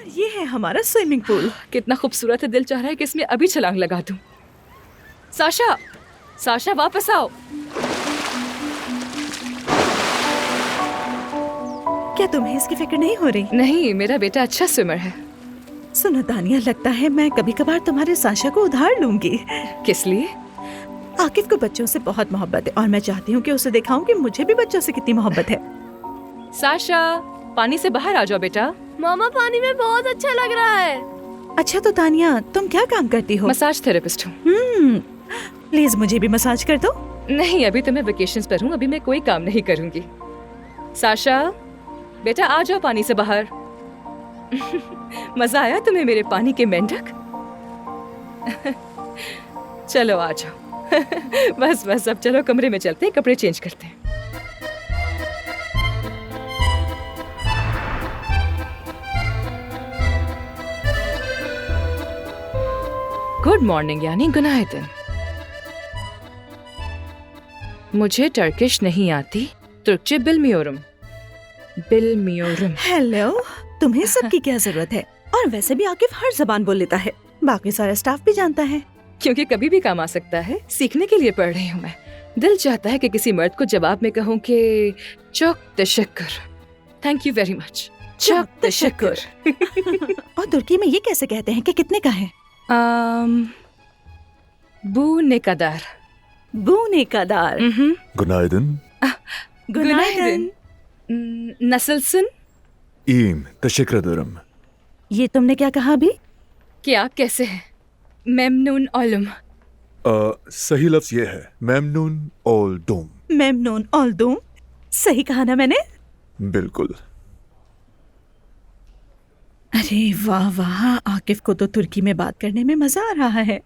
ये है हमारा स्विमिंग पूल। कितना खूबसूरत है, दिल चाह रहा है कि इसमें अभी छलांग लगा दूं। साशा, साशा वापस आओ। क्या तुम्हें इसकी फिक्र नहीं हो रही? नहीं, मेरा बेटा अच्छा स्विमर है। सुनो तानिया, लगता है मैं कभी कभार तुम्हारे साशा को उधार लूंगी। किस लिए? आकिफ को बच्चों से बहुत मोहब्बत है और मैं चाहती हूँ कि उसे दिखाऊं कि मुझे भी बच्चों से कितनी मोहब्बत है। साशा, पानी से बाहर आ जाओ बेटा। मामा पानी में बहुत अच्छा लग रहा है। अच्छा तो तानिया, तुम क्या काम करती हो? मसाज थेरेपिस्ट हूँ। प्लीज मुझे भी मसाज कर दो। नहीं, अभी तो मैं वेकेशंस पर हूँ, अभी मैं कोई काम नहीं करूँगी। साशा, बेटा आ जाओ पानी से बाहर। मजा आया तुम्हें मेरे पानी के मेंढक? चलो आ जाओ। बस बस, अब चलो कमरे में चलते हैं, कपड़े चेंज करते हैं। गुड मॉर्निंग यानी गुनाहिदन। मुझे टर्किश नहीं आती, तुर्कचे बिलमियोरम। बिलमियोरम। हेलो, तुम्हें सबकी क्या जरूरत है? और वैसे भी आकिफ हर जबान बोल लेता है, बाकी सारा स्टाफ भी जानता है। क्योंकि कभी भी काम आ सकता है, सीखने के लिए पढ़ रही हूँ मैं। दिल चाहता है कि किसी मर्द को जवाब में कहूँ कि चौक तशक्कुर, थैंक यू वेरी मच, चौक तशक्कुर। और तुर्की में ये कैसे कहते हैं कि कितने का है? बू नेकादार। बूने का दार। Günaydın. गुनाहिदन। नसलसन। İyiyim. Teşekkür ederim. ये तुमने क्या कहा अभी? कि आप कैसे हैं? मेमनून ओलम। सही लफ्ज ये है, मेमनून ओल्डुम। मेमनून ओल्दुम। सही कहा ना मैंने? बिल्कुल। अरे वाह वाह, आकिफ को तो तुर्की में बात करने में मजा आ रहा है।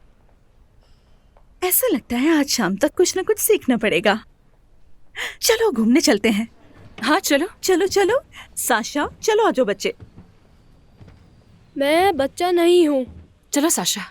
ऐसा लगता है आज शाम तक कुछ न कुछ सीखना पड़ेगा। चलो घूमने चलते हैं। हाँ चलो। चलो चलो साशा, चलो आ जाओ बच्चे। मैं बच्चा नहीं हूँ। चलो साशा।